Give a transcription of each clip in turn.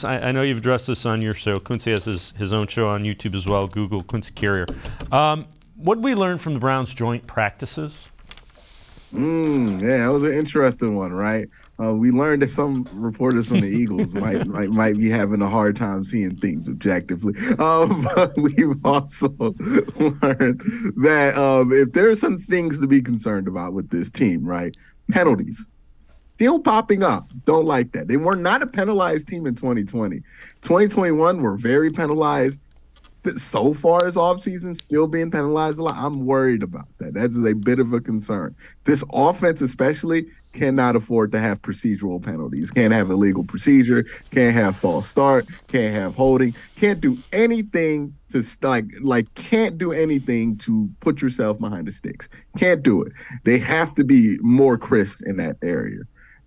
I know you've addressed this on your show. Quincy has his own show on YouTube as well. Google Quincy Carrier. What did we learn from the Browns' joint practices? Yeah, that was an interesting one, right? We learned that some reporters from the Eagles might be having a hard time seeing things objectively. But we've also learned that if there's some things to be concerned about with this team, right? Penalties still popping up. Don't like that. They were not a penalized team in 2020. 2021 were very penalized. So far as offseason, still being penalized a lot. I'm worried about that. That is a bit of a concern. This offense especially cannot afford to have procedural penalties. Can't have illegal procedure, can't have false start, can't have holding, can't do anything to can't do anything to put yourself behind the sticks. Can't do it. They have to be more crisp in that area.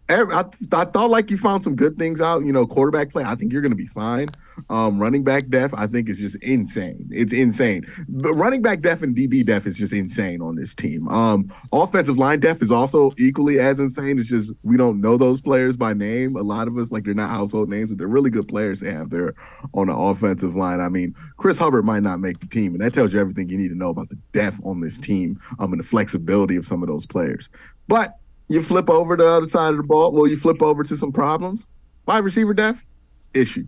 I thought like you found some good things out. Quarterback play, I think you're going to be fine. Running back depth, I think is just insane. It's insane. But running back depth and DB depth is just insane on this team. Offensive line depth is also equally as insane. It's just we don't know those players by name. A lot of us, they're not household names, but they're really good players they have there on the offensive line. I mean, Chris Hubbard might not make the team, and that tells you everything you need to know about the depth on this team and the flexibility of some of those players. But you flip over to the other side of the ball. Well, you flip over to some problems. Wide receiver depth, issue,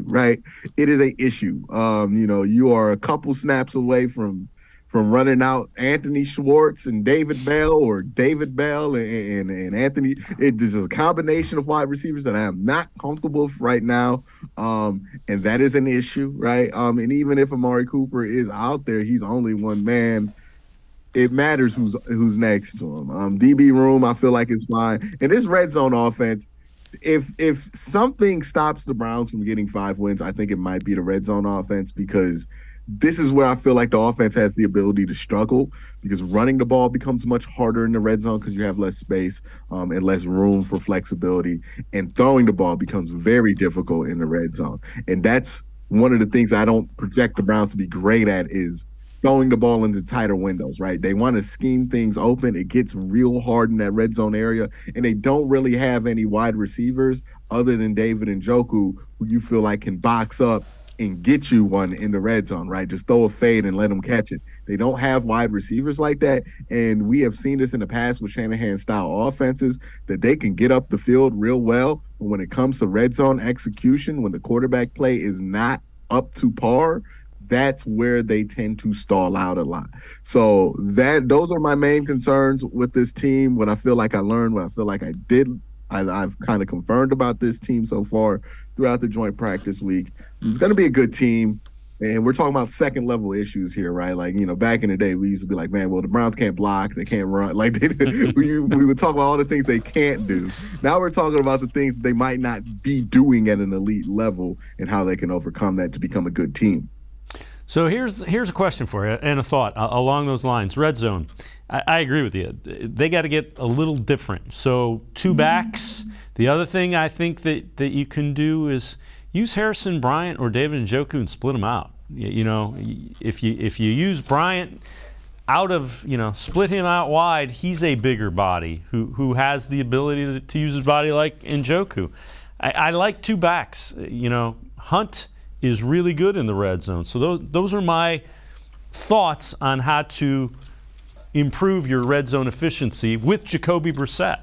right? It is a issue. You are a couple snaps away from running out Anthony Schwartz and David Bell, or David Bell and Anthony. It is a combination of wide receivers that I am not comfortable with right now, and that is an issue, right? And even if Amari Cooper is out there, he's only one man. It matters who's next to him. DB room, I feel like is fine. And this red zone offense, if something stops the Browns from getting 5 wins, I think it might be the red zone offense, because this is where I feel like the offense has the ability to struggle, because running the ball becomes much harder in the red zone because you have less space and less room for flexibility, and throwing the ball becomes very difficult in the red zone. And that's one of the things I don't project the Browns to be great at, is throwing the ball into tighter windows, right? They want to scheme things open. It gets real hard in that red zone area, and they don't really have any wide receivers other than David Njoku, who you feel like can box up and get you one in the red zone, right? Just throw a fade and let them catch it. They don't have wide receivers like that, and we have seen this in the past with Shanahan-style offenses, that they can get up the field real well, but when it comes to red zone execution, when the quarterback play is not up to par, that's where they tend to stall out a lot. So those are my main concerns with this team. What I feel like I learned, what I feel like I've kind of confirmed about this team so far throughout the joint practice week. It's going to be a good team. And we're talking about second level issues here, right? Back in the day, we used to be like, man, well, the Browns can't block, they can't run. We would talk about all the things they can't do. Now we're talking about the things that they might not be doing at an elite level and how they can overcome that to become a good team. So here's a question for you and a thought along those lines. Red zone, I agree with you. They got to get a little different. So 2 backs. The other thing I think that you can do is use Harrison Bryant or David Njoku and split them out. If you use Bryant out of, split him out wide, he's a bigger body who has the ability to use his body like Njoku. I like 2 backs. Hunt is really good in the red zone. So those are my thoughts on how to improve your red zone efficiency with Jacoby Brissett.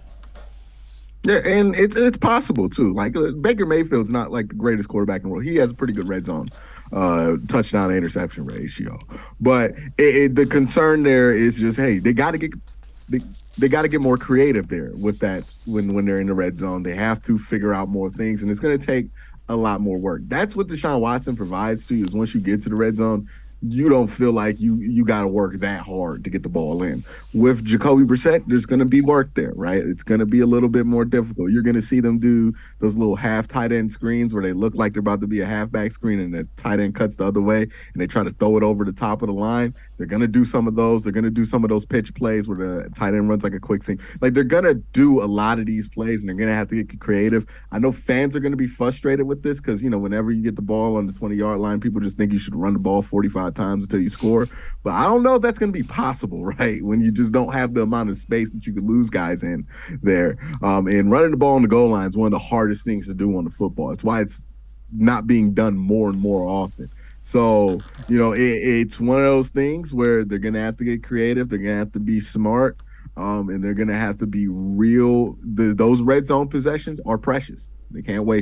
Yeah, and it's possible too. Baker Mayfield's not like the greatest quarterback in the world. He has a pretty good red zone touchdown to interception ratio. But the concern there is just, hey, they got to get more creative there with that when they're in the red zone. They have to figure out more things, and it's going to take a lot more work. That's what Deshaun Watson provides to you, is once you get to the red zone, you don't feel like you got to work that hard to get the ball in. With Jacoby Brissett, there's going to be work there, right? It's going to be a little bit more difficult. You're going to see them do those little half tight end screens where they look like they're about to be a halfback screen and the tight end cuts the other way and they try to throw it over the top of the line. They're going to do some of those. They're going to do some of those pitch plays where the tight end runs like a quick seam. They're going to do a lot of these plays, and they're going to have to get creative. I know fans are going to be frustrated with this because, whenever you get the ball on the 20-yard line, people just think you should run the ball 45 5 times until you score. But I don't know if that's going to be possible, right? When you just don't have the amount of space that you could lose guys in there. And running the ball on the goal line is one of the hardest things to do on the football. It's why it's not being done more and more often. So, it's one of those things where they're going to have to get creative. They're going to have to be smart. And they're going to have to be real. Those red zone possessions are precious. They can't waste